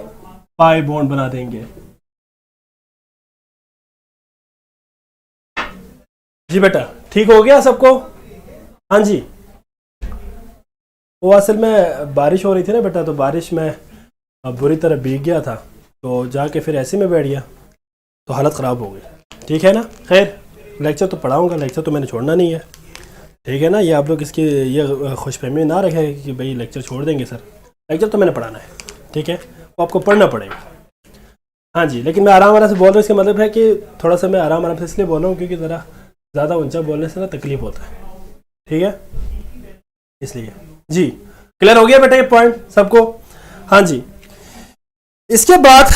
पाई बॉन्ड बना देंगे। जी बेटा, ठीक हो गया सबको? हाँ जी। वो असल में बारिश हो रही थी ना बेटा, तो बारिश में बुरी तरह भीग गया था, तो जाके फिर ऐसे में बैठ गया, तो हालत ख़राब हो गई। ठीक है ना? खैर, लेक्चर तो पढ़ाऊंगा, लेक्चर तो मैंने छोड़ना नहीं है, ठीक है ना। ये आप लोग इसकी ये खुशफहमी ना रखें कि भाई लेक्चर छोड़ देंगे सर, लेक्चर तो मैंने पढ़ाना है, ठीक है, वो आपको पढ़ना पड़ेगा। हाँ जी, लेकिन मैं आराम से बोल रहा हूँ, इसका मतलब है कि थोड़ा सा मैं आराम से इसलिए बोल रहा हूँ क्योंकि ज़रा ज़्यादा ऊंचा बोलने से ना तकलीफ होता है, ठीक है, इसलिए। जी, क्लियर हो गया बेटा ये पॉइंट सबको? हाँ जी। इसके बाद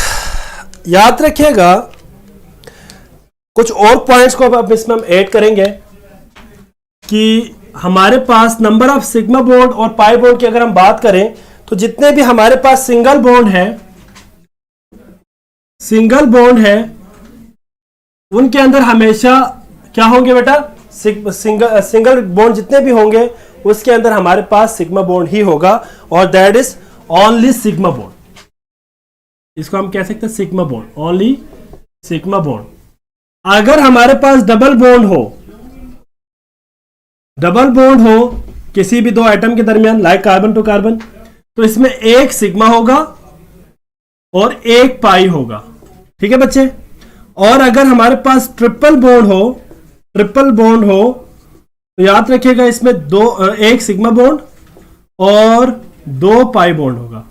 याद रखिएगा कुछ और पॉइंट्स को अब इसमें हम ऐड करेंगे कि हमारे पास नंबर ऑफ सिग्मा बॉन्ड और पाई बॉन्ड की अगर हम बात करें, तो जितने भी हमारे पास सिंगल बॉन्ड है उनके अंदर हमेशा क्या होंगे बेटा, सिंगल बॉन्ड जितने भी होंगे उसके अंदर हमारे पास सिग्मा बॉन्ड ही होगा, और that is only sigma bond. इसको हम कह सकते हैं sigma bond, only sigma bond. अगर हमारे पास डबल बॉन्ड हो किसी भी दो एटम के दरमियान, लाइक कार्बन टू कार्बन, तो इसमें एक सिग्मा होगा और एक पाई होगा, ठीक है बच्चे। और अगर हमारे पास ट्रिपल बॉन्ड हो तो याद रखिएगा इसमें एक सिग्मा बॉन्ड और 2 पाई बॉन्ड होगा।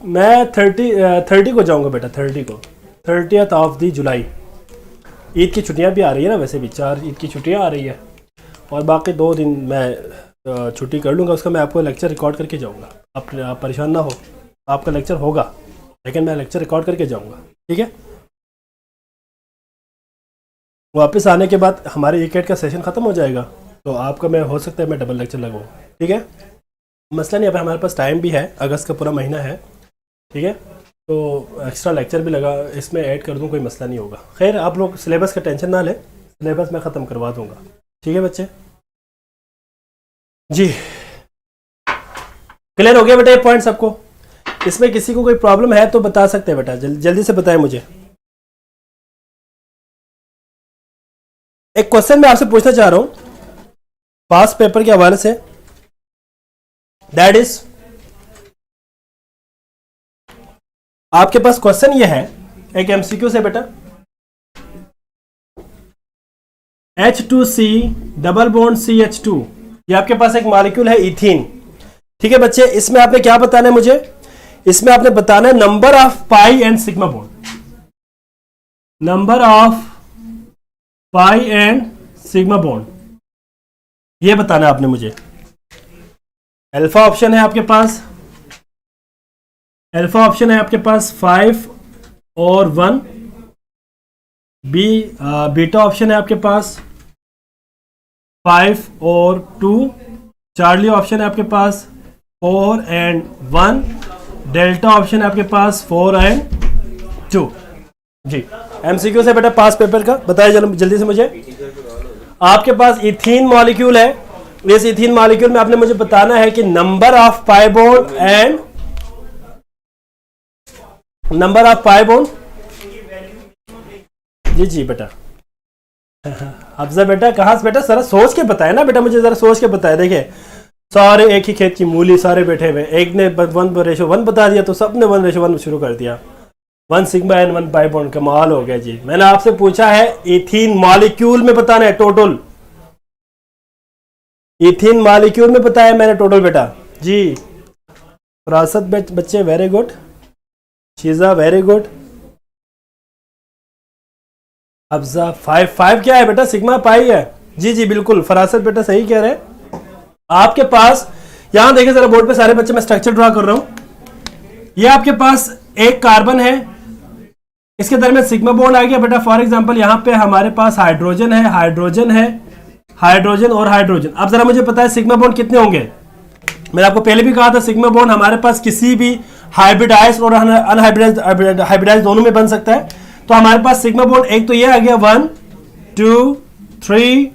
मैं 30 को जाऊंगा बेटा, 30th ऑफ दी जुलाई। ईद की छुट्टियां भी आ रही है ना, वैसे भी 4 ईद की छुट्टियां आ रही है, और बाकी 2 दिन मैं छुट्टी कर लूँगा, उसका मैं आपको लेक्चर रिकॉर्ड करके जाऊँगा। आप परेशान ना हो, आपका लेक्चर होगा, लेकिन मैं लेक्चर रिकॉर्ड करके जाऊँगा, ठीक है। वापस आने के बाद हमारे एक का सेशन ख़त्म हो जाएगा, तो आपका मैं हो सकता है मैं डबल लेक्चर लगाऊँ, ठीक है। मसला नहीं, अब हमारे पास टाइम भी है, अगस्त का पूरा महीना है, ठीक है। तो एक्स्ट्रा लेक्चर भी लगा, इसमें ऐड कर दूँ कोई मसला नहीं होगा। खैर आप लोग सिलेबस का टेंशन ना लें, सिलेबस मैं ख़त्म करवा दूँगा। ठीक है बच्चे जी, क्लियर हो गया बेटा ये पॉइंट सबको? इसमें किसी को कोई प्रॉब्लम है तो बता सकते हैं बेटा, जल्दी से बताएं मुझे। एक क्वेश्चन मैं आपसे पूछना चाह रहा हूं पास पेपर के हवाले से, दैट इज आपके पास क्वेश्चन ये है एक एमसीक्यू से बेटा, H2C डबल बॉन्ड CH2, ये आपके पास एक मॉलिक्यूल है इथीन। ठीक है बच्चे, इसमें आपने क्या बताना है मुझे? इसमें आपने बताना है number of pi and sigma bond, number of pi and sigma bond, ये बताना है आपने मुझे। अल्फा ऑप्शन है आपके पास, अल्फा ऑप्शन है आपके पास 5 और 1, बीटा ऑप्शन है आपके पास 5 और 2, चार्ली ऑप्शन है आपके पास 4 एंड 1, डेल्टा ऑप्शन है आपके पास 4 एंड 2। जी एमसीक्यू से बेटा पास पेपर का बताइए जल्दी से मुझे। आपके पास इथीन मॉलिक्यूल है, इस इथीन मॉलिक्यूल में आपने मुझे बताना है कि number of pi bond and number of pi bond. जी जी बेटा अफजा बेटा कहाँ से बेटा, जरा सोच के बताए ना बेटा, मुझे जरा सोच के बताए। देखिए सारे एक ही खेत की मूली सारे बैठे हुए, एक ने 1:1 बता दिया तो सबने 1:1 शुरू कर दिया। 1 सिग्मा एंड 1 पाई बॉन्ड, कमाल हो गया जी। मैंने आपसे पूछा है इथीन मॉलिक्यूल में बताना है टोटल, इथीन मॉलिक्यूल में बताया मैंने टोटल बेटा जी। फरासत बच्चे very good, Sheeza very good, Afza 5 क्या है बेटा, सिग्मा पाई है। जी जी बिल्कुल फरासत बेटा सही कह रहे हैं। आपके पास यहां देखिए जरा बोर्ड पे सारे बच्चे, मैं स्ट्रक्चर ड्रा कर रहा हूं। ये आपके पास एक कार्बन है, इसके दरमियान सिग्मा बॉन्ड आ गया बेटा। फॉर एग्जांपल यहां पे हमारे पास हाइड्रोजन है, हाइड्रोजन है, हाइड्रोजन और हाइड्रोजन। अब जरा मुझे पता है सिग्मा बॉन्ड कितने होंगे। मैंने आपको पहले भी कहा था सिग्मा बॉन्ड हमारे पास किसी भी हाइब्रिडाइज और अनहाइब्रिडाइज दोनों में बन सकता है। तो हमारे पास सिग्मा बॉन्ड एक तो ये आ गया 1 2 3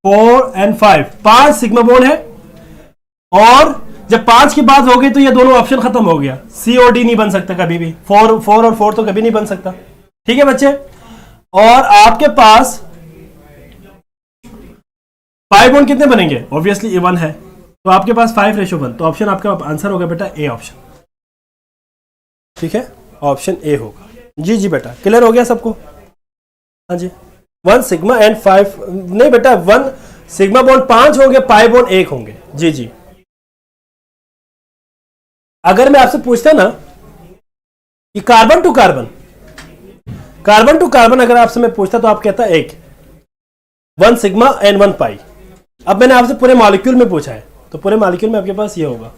4 एंड 5, 5 सिग्मा बॉन्ड है। और जब 5 की बात हो गई तो ये दोनों ऑप्शन खत्म हो गया, सी और डी नहीं बन सकता कभी भी, 4 और 4 तो कभी नहीं बन सकता। ठीक है बच्चे, और आपके पास पाई बॉन्ड कितने बनेंगे? ऑब्वियसली ये 1 है, तो आपके पास 5:1, तो ऑप्शन आपका आंसर होगा बेटा ए ऑप्शन। ठीक है, ऑप्शन ए होगा। जी जी बेटा क्लियर हो गया सबको? हाँ जी, 1 सिग्मा एंड 5 नहीं बेटा, 1 सिग्मा बॉन्ड 5 होंगे, पाई बॉन्ड 1 होंगे। जी जी, अगर मैं आपसे पूछता ना कि कार्बन टू कार्बन अगर आपसे मैं पूछता तो आप कहता 1 सिग्मा एंड 1 पाई। अब मैंने आपसे पूरे मॉलिक्यूल में पूछा है, तो पूरे मॉलिक्यूल में आपके पास ये होगा।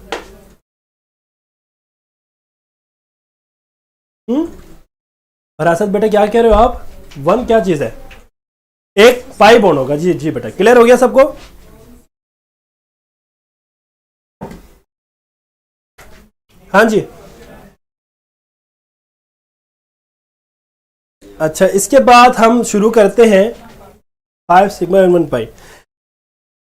फरासत बेटा क्या कह रहे हो आप? 1 क्या चीज है? एक पाई बॉन्ड होगा। जी जी बेटा क्लियर हो गया सबको? हाँ जी, अच्छा इसके बाद हम शुरू करते हैं 5 sigma and 1 pi,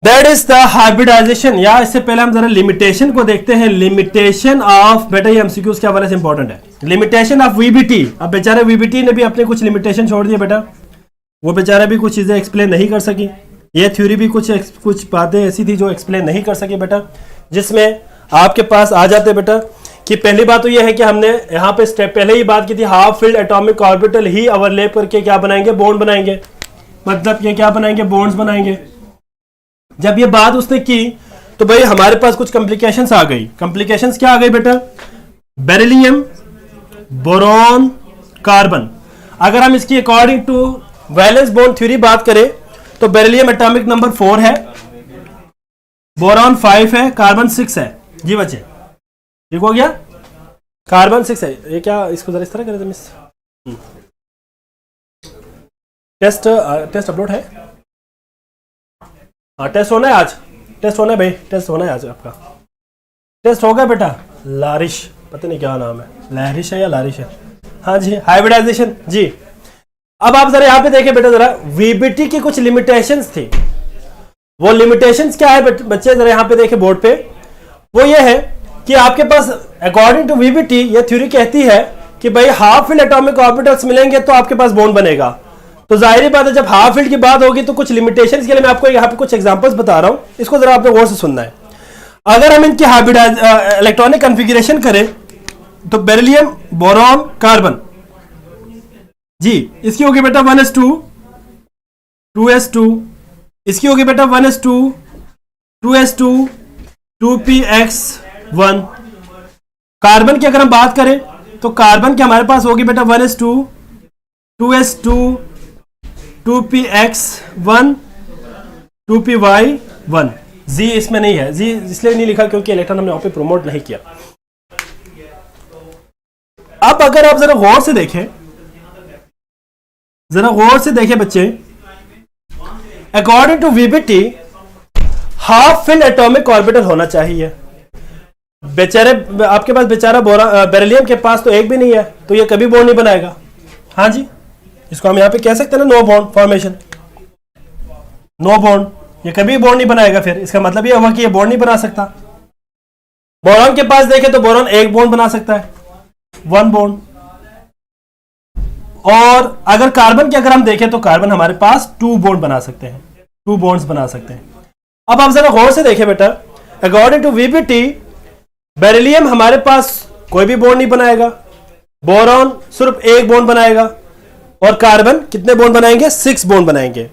that is the hybridization. या इससे पहले हम जरा लिमिटेशन को देखते हैं। लिमिटेशन ऑफ बेटा, ये एमसीक्यूज के हवाले से इंपॉर्टेंट है। Limitation of VBT. अब बेचारे वीबीटी ने भी अपने कुछ लिमिटेशन छोड़ दिए बेटा, वो बेचारे भी कुछ चीजें एक्सप्लेन नहीं कर सकी। ये थ्योरी भी कुछ बातें ऐसी थी जो एक्सप्लेन नहीं कर सकी बेटा, जिसमें आपके पास आ जाते बेटा कि पहली बात तो यह है कि हमने यहाँ पे स्टेप पहले ही बात की थी, हाफ फिल्ड एटॉमिक ऑर्बिटल ही ओवरलैप करके क्या बनाएंगे? बॉन्ड बनाएंगे। मतलब ये क्या बनाएंगे? बॉन्ड्स बनाएंगे। जब ये बात उसने की तो भाई हमारे पास कुछ कॉम्प्लिकेशंस आ गई। कॉम्प्लिकेशंस क्या आ गई बेटा? Beryllium, boron, carbon. अगर हम इसकी according to valence bond theory बात करें तो बेरिलियम एटॉमिक नंबर 4 है, बोरॉन 5 है, कार्बन 6 है। जी बच्चे ठीक हो गया? कार्बन 6 है। ये क्या, इसको जरा इस तरह करें मिस। टेस्ट अपलोड है? हाँ टेस्ट होना है आज, टेस्ट होना है भाई, टेस्ट होना है आज आपका। टेस्ट होगा बेटा। लारिश, पता नहीं क्या नाम है, लहरिश है या लारिश है। हाँ जी, हाइब्रिडाइजेशन जी। अब आप जरा यहाँ पे देखें बेटा, जरा वीबीटी की कुछ लिमिटेशंस थी। वो लिमिटेशंस क्या है बच्चे, जरा यहाँ पे देखें बोर्ड पे। वो ये है कि आपके पास अकॉर्डिंग टू वीबीटी ये थ्योरी कहती है कि भाई हाफ फील्ड एटॉमिक ऑर्बिटल्स मिलेंगे तो आपके पास बॉन्ड बनेगा। तो जाहिर बात है जब हाफ फील्ड की बात होगी तो कुछ लिमिटेशंस के लिए मैं आपको यहाँ पे कुछ एग्जांपल्स बता रहा हूँ, इसको जरा आपने गौर से सुनना है। अगर हम इनकी हाइब्रिडाइज इलेक्ट्रॉनिक कॉन्फ़िगरेशन करें तो बेरिलियम, बोरॉन, कार्बन जी, इसकी होगी बेटा 1s2 2s2, इसकी होगी बेटा 1s2 2s2 2px1। कार्बन की अगर हम बात करें तो कार्बन की हमारे पास होगी बेटा 1s2 2s2 2px1 2py1। जी इसमें नहीं है, जी इसलिए नहीं लिखा क्योंकि इलेक्ट्रॉन हमने वहां पे प्रमोट नहीं किया। अब अगर आप जरा गौर से देखें, जरा गौर से देखें बच्चे, according to VBT half filled atomic orbital होना चाहिए। बेचारे आपके पास बेचारा बेरिलियम के पास तो एक भी नहीं है, तो ये कभी बॉन्ड नहीं बनाएगा। हाँ जी, इसको हम यहां पे कह सकते हैं ना, no bond formation, no bond, ये कभी बॉन्ड नहीं बनाएगा। फिर इसका मतलब ये हुआ कि ये बॉन्ड नहीं बना सकता। बोरॉन के पास देखें तो बोरॉन एक बॉन्ड बना सकता है, वन बॉन्ड। और अगर कार्बन की अगर हम देखें तो कार्बन हमारे पास टू बॉन्ड बना सकते हैं, टू बॉन्ड्स बना सकते हैं। अब आप जरा गौर से देखें बेटा, अकॉर्डिंग टू वीबीटी बेरिलियम हमारे पास कोई भी बॉन्ड नहीं बनाएगा, बोरॉन सिर्फ एक बॉन्ड बनाएगा, और कार्बन कितने बॉन्ड बनाएंगे, 6 बॉन्ड बनाएंगे।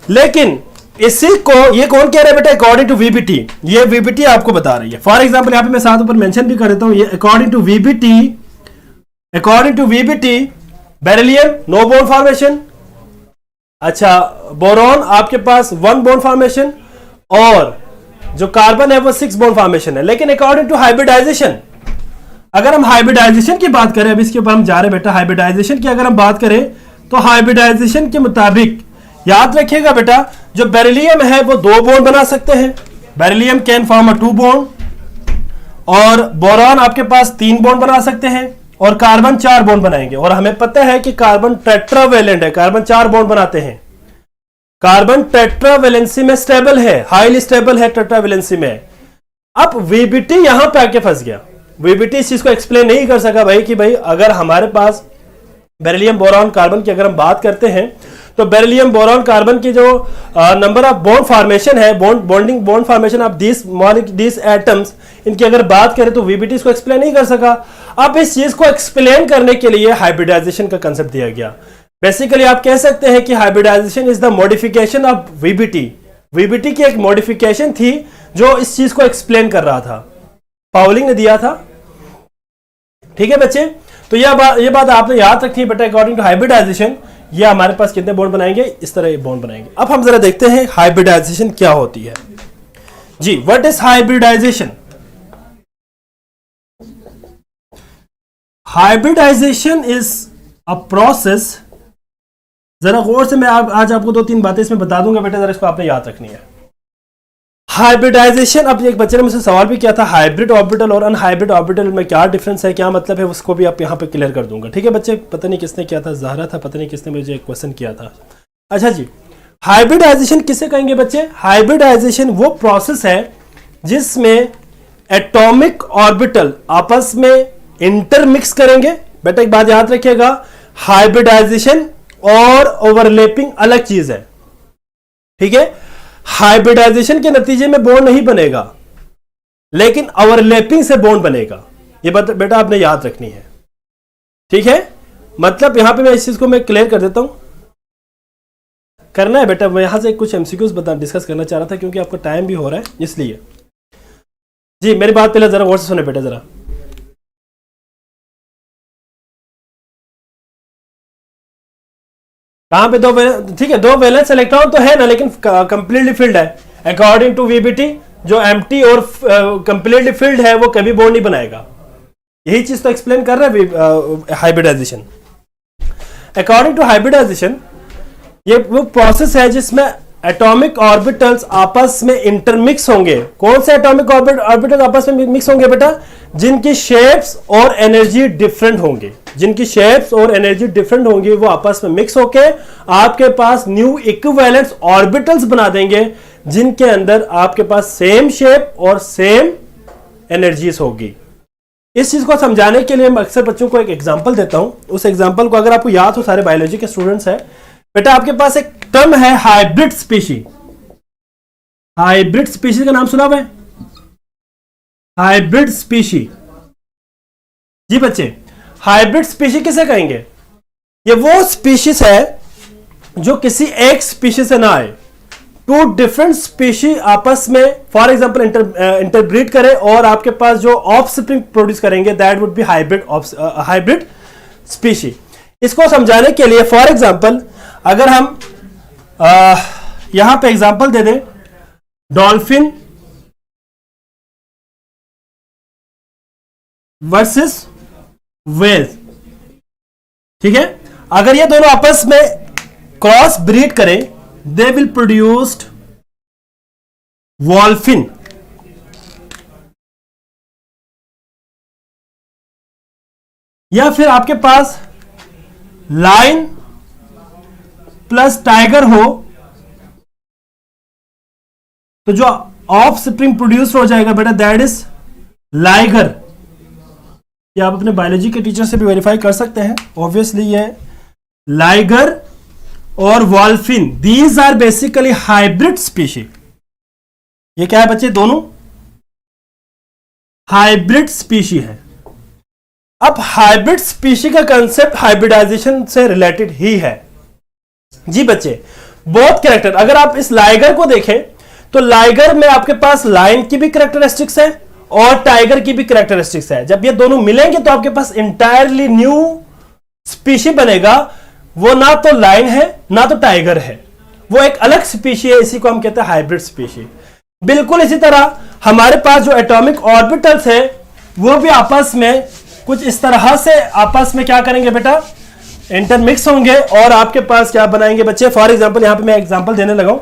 लेकिन इसी को ये कौन कह रहा है बेटा, अकॉर्डिंग टू वीबीटी, ये वीबीटी आपको बता रही है। फॉर एग्जांपल यहां पे मैं साथ ऊपर मेंशन भी कर देता हूं, ये according to VBT, according to VBT beryllium no bond formation, अच्छा बोरॉन आपके पास 1 बॉन्ड फॉर्मेशन, और जो कार्बन है वो 6 बॉन्ड फॉर्मेशन है। लेकिन अकॉर्डिंग टू हाइब्रिडाइजेशन, अगर हम हाइब्रिडाइजेशन की बात करें, अब इसके ऊपर हम जा रहे हैं बेटा, हाइब्रिडाइजेशन की अगर हम बात करें तो हाइब्रिडाइजेशन के मुताबिक याद रखिएगा बेटा, जो बेरिलियम है वो 2 बॉन्ड बना सकते हैं, beryllium can form a 2 bond, और बोरॉन आपके पास 3 बॉन्ड बना सकते हैं, और कार्बन 4 बॉन्ड बनाएंगे। और हमें पता है कि कार्बन टेट्रावेलेंट है, कार्बन 4 बॉन्ड बनाते हैं। कार्बन टेट्रावेलेंसी में स्टेबल है, हाईली स्टेबल है टेट्रावेलेंसी में। अब वीबीटी यहां पे आके फंस गया, वीबीटी इस चीज को एक्सप्लेन नहीं कर सका भाई कि भाई अगर हमारे पास बेरिलियम, बोरॉन, कार्बन की अगर हम बात करते हैं तो बेरिलियम, बोरॉन, कार्बन की जो नंबर ऑफ बॉन्ड फॉर्मेशन है, bonding bond formation of this atoms, इनकी अगर बात करें तो वीबीटी इसको एक्सप्लेन नहीं कर सका। अब इस चीज को एक्सप्लेन करने के लिए हाइब्रिडाइजेशन का कंसेप्ट दिया गया। बेसिकली आप कह सकते हैं कि hybridization is the modification of VBT. VBT की एक मॉडिफिकेशन थी जो इस चीज को एक्सप्लेन कर रहा था, पाउलिंग ने दिया था। ठीक है बच्चे, तो ये बात आपने याद रखनी है बेटा, अकॉर्डिंग टू हाइब्रिडाइजेशन ये हमारे पास कितने बॉन्ड बनाएंगे, इस तरह ये बॉन्ड बनाएंगे। अब हम जरा देखते हैं हाइब्रिडाइजेशन क्या होती है जी। What is hybridisation? Hybridisation is a process, जरा गौर से मैं आज आपको 2-3 बातें इसमें बता दूंगा बेटा, जरा इसको आपने याद रखनी है। हाइब्रिडाइजेशन, अब एक बच्चे ने मुझसे सवाल भी किया था, हाइब्रिड ऑर्बिटल और अनहाइब्रिड ऑर्बिटल में क्या डिफरेंस है, क्या मतलब है, उसको भी आप यहाँ पे क्लियर कर दूंगा। ठीक है बच्चे, पता नहीं किसने किया था, ज़हरा था, पता नहीं किसने मुझे एक क्वेश्चन किया था। अच्छा जी, हाइब्रिडाइजेशन किसे कहेंगे बच्चे? हाइब्रिडाइजेशन वो प्रोसेस है जिसमें एटॉमिक ऑर्बिटल आपस में इंटरमिक्स करेंगे। बेटा एक बात याद रखिएगा, हाइब्रिडाइजेशन और ओवरलैपिंग अलग चीज है। ठीक है, हाइब्रिडाइजेशन के नतीजे में बॉन्ड नहीं बनेगा, लेकिन ओवरलैपिंग से बॉन्ड बनेगा। ये बात बेटा आपने याद रखनी है। ठीक है, मतलब यहां पे मैं इस चीज को मैं क्लियर कर देता हूं, करना है बेटा। मैं यहां से कुछ एमसीक्यूज डिस्कस करना चाह रहा था क्योंकि आपका टाइम भी हो रहा है, इसलिए जी मेरी बात पहले जरा गौर से सुने बेटा। जरा कहां पे ठीक है, 2 वैलेंस इलेक्ट्रॉन तो है ना, लेकिन कंप्लीटली फिल्ड है। अकॉर्डिंग टू वीबीटी जो एम्प्टी और कंप्लीटली फिल्ड है वो कभी बॉन्ड नहीं बनाएगा। यही चीज तो एक्सप्लेन कर रहा है हाइब्रिडाइजेशन। अकॉर्डिंग टू हाइब्रिडाइजेशन ये वो प्रोसेस है जिसमें एटॉमिक ऑर्बिटल्स आपस में इंटरमिक्स होंगे। कौन से एटॉमिक ऑर्बिटल आपस में मिक्स होंगे बेटा? जिनकी शेप्स और एनर्जी डिफरेंट होंगे, जिनकी शेप्स और एनर्जी डिफरेंट होंगी, वो आपस में मिक्स होके आपके पास न्यू इक्विवेलेंट ऑर्बिटल्स बना देंगे, जिनके अंदर आपके पास सेम शेप और सेम एनर्जीज होगी। इस चीज को समझाने के लिए मैं अक्सर बच्चों को एक एग्जांपल देता हूं। उस एग्जांपल को अगर आपको याद हो, सारे बायोलॉजी के स्टूडेंट्स हैं बेटा, आपके पास एक टर्म है हाइब्रिड स्पीशी। हाइब्रिड स्पीशी का नाम सुना हुआ है? हाइब्रिड स्पीशी, जी बच्चे, हाइब्रिड स्पीशी किसे कहेंगे? ये वो स्पीशीज है जो किसी एक स्पीशीज से ना आए, टू डिफरेंट स्पीशी आपस में फॉर एग्जांपल इंटरब्रीड करे और आपके पास जो ऑफस्प्रिंग प्रोड्यूस करेंगे, that would be hybrid species. इसको समझाने के लिए फॉर एग्जांपल अगर हम यहां पे एग्जांपल दे दें, डॉल्फिन वर्सेस व्हेल, ठीक है? अगर ये दोनों आपस में क्रॉस ब्रीड करें, दे विल प्रोड्यूस्ड वॉल्फिन। या फिर आपके पास लायन प्लस टाइगर हो, तो जो ऑफ स्प्रिंग प्रोड्यूस हो जाएगा बेटा, दैट इज लाइगर। ये आप अपने बायोलॉजी के टीचर से भी वेरीफाई कर सकते हैं। ऑब्वियसली ये लाइगर और wolphin, these are basically hybrid species. ये क्या है बच्चे? दोनों हाइब्रिड स्पीशी है। अब हाइब्रिड स्पीशी का कंसेप्ट हाइब्रिडाइजेशन से रिलेटेड ही है, जी बच्चे। बोथ कैरेक्टर, अगर आप इस लाइगर को देखें तो लाइगर में आपके पास लायन की भी कैरेक्टरिस्टिक्स है और टाइगर की भी कैरेक्टरिस्टिक्स है। जब ये दोनों मिलेंगे तो आपके पास इंटायरली न्यू स्पीशी बनेगा। वो ना तो लायन है ना तो टाइगर है, वो एक अलग स्पीशी है। इसी को हम कहते हैं हाइब्रिड स्पीशी। बिल्कुल इसी तरह हमारे पास जो एटॉमिक ऑर्बिटल्स है वो भी आपस में कुछ इस तरह से आपस में क्या करेंगे बेटा? इंटरमिक्स होंगे और आपके पास क्या बनाएंगे बच्चे? फॉर एग्जांपल यहां पे मैं एग्जांपल देने लगा हूं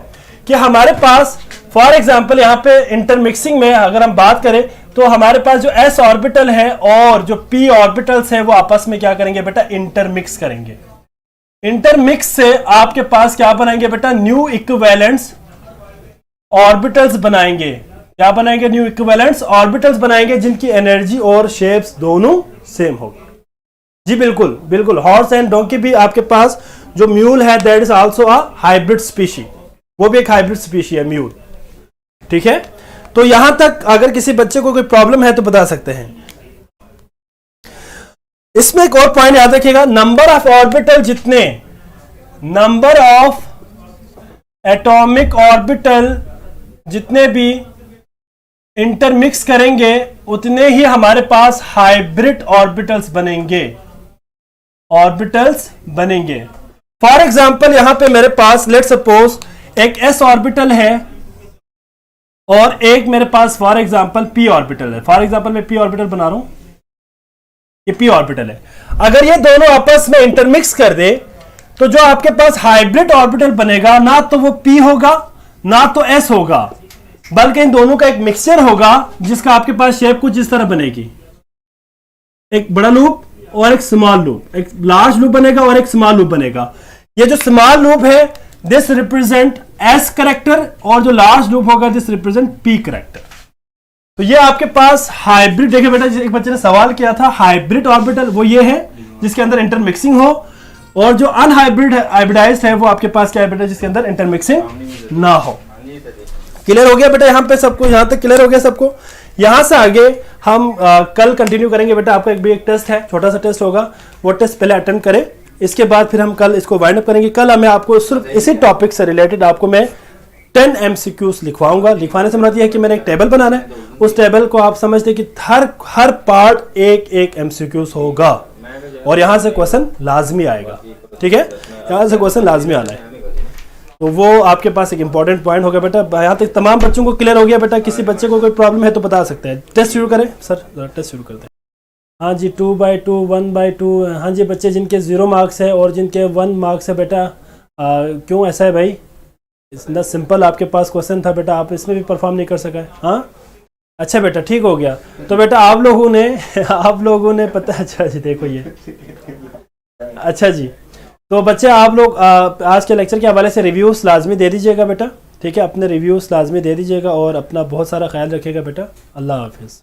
कि हमारे पास फॉर एग्जांपल यहां पे इंटरमिक्सिंग में अगर हम बात करें तो हमारे पास जो s ऑर्बिटल है और जो p ऑर्बिटल्स है वो आपस में क्या करेंगे बेटा? इंटरमिक्स करेंगे। इंटरमिक्स से आपके पास क्या बनाएंगे बेटा? न्यू इक्विवेलेंट्स ऑर्बिटल्स बनाएंगे। क्या बनाएंगे? न्यू इक्विवेलेंट्स ऑर्बिटल्स बनाएंगे, जिनकी एनर्जी और शेप्स दोनों सेम होगी। जी बिल्कुल बिल्कुल। हॉर्स एंड डोंकी भी आपके पास जो म्यूल है, that is also a hybrid species. वो भी एक हाइब्रिड स्पीशी है म्यूल, ठीक है? तो यहां तक अगर किसी बच्चे को कोई प्रॉब्लम है तो बता सकते हैं। इसमें एक और पॉइंट याद रखिएगा, नंबर ऑफ ऑर्बिटल जितने, नंबर ऑफ एटॉमिक ऑर्बिटल जितने भी इंटरमिक्स करेंगे उतने ही हमारे पास हाइब्रिड ऑर्बिटल्स बनेंगे। ऑर्बिटल्स बनेंगे। फॉर एग्जांपल यहां पे मेरे पास लेट सपोज एक s ऑर्बिटल है और एक मेरे पास फॉर एग्जांपल p ऑर्बिटल है। फॉर एग्जांपल मैं p ऑर्बिटल बना रहा हूं, ये p ऑर्बिटल है। अगर ये दोनों आपस में इंटरमिक्स कर दे तो जो आपके पास हाइब्रिड ऑर्बिटल बनेगा, ना तो वो p होगा ना तो s होगा, बल्कि इन दोनों का एक मिक्सचर होगा जिसका आपके पास शेप कुछ इस तरह बनेगी। एक बड़ा लूप और एक स्मॉल लूप, एक लार्ज लूप बनेगा और एक स्मॉल लूप बनेगा। ये जो स्मॉल लूप है दिस रिप्रेजेंट एस कैरेक्टर और जो लार्ज लूप होगा दिस रिप्रेजेंट पी कैरेक्टर। तो ये आपके पास हाइब्रिड, देखिए बेटा एक बच्चे ने सवाल किया था हाइब्रिड ऑर्बिटल, वो ये है जिसके अंदर इंटरमिक्सिंग हो, और जो हाइब्रिडाइज्ड है वो आपके पास क्या है बेटा? जिसके अंदर इंटरमिक्सिंग ना हो। क्लियर हो गया बेटा यहां पे सबको? यहां तक क्लियर हो गया सबको? यहां से आगे हम कल कंटिन्यू करेंगे बेटा। आपका एक टेस्ट है, छोटा सा टेस्ट होगा, वो टेस्ट पहले अटेंड करें, इसके बाद फिर हम कल इसको वाइंड अप करेंगे। कल मैं आपको सिर्फ इसी टॉपिक से रिलेटेड आपको मैं 10 MCQs लिखवाऊंगा। लिखवाने से मतलब यह है कि मैंने एक टेबल बनाना है, उस टेबल को आप समझते कि हर पार्ट एक MCQs होगा और यहां से क्वेश्चन लाजमी आएगा, ठीक है? यहां से क्वेश्चन लाजमी आना है, तो वो आपके पास एक इंपॉर्टेंट पॉइंट होगा बेटा। यहाँ तक तमाम बच्चों को क्लियर हो गया बेटा? किसी बच्चे को कोई प्रॉब्लम है तो बता सकते हैं। टेस्ट शुरू करें सर, टेस्ट शुरू करते हैं। हाँ जी, 2/2 1/2। हाँ जी बच्चे जिनके 0 मार्क्स है और जिनके 1 मार्क्स है बेटा, क्यों ऐसा है भाई? इतना सिंपल आपके पास क्वेश्चन था बेटा, आप इसमें भी परफॉर्म नहीं कर सका? हाँ अच्छा बेटा ठीक हो गया। तो बेटा आप लोगों ने आप लोगों ने पता, अच्छा जी देखो ये, अच्छा जी। तो बच्चे आप लोग आज के लेक्चर के हवाले से रिव्यूज़ लाजमी दे दीजिएगा बेटा, ठीक है, अपने रिव्यूज़ लाजमी दे दीजिएगा और अपना बहुत सारा ख्याल रखिएगा बेटा। अल्लाह हाफिज़।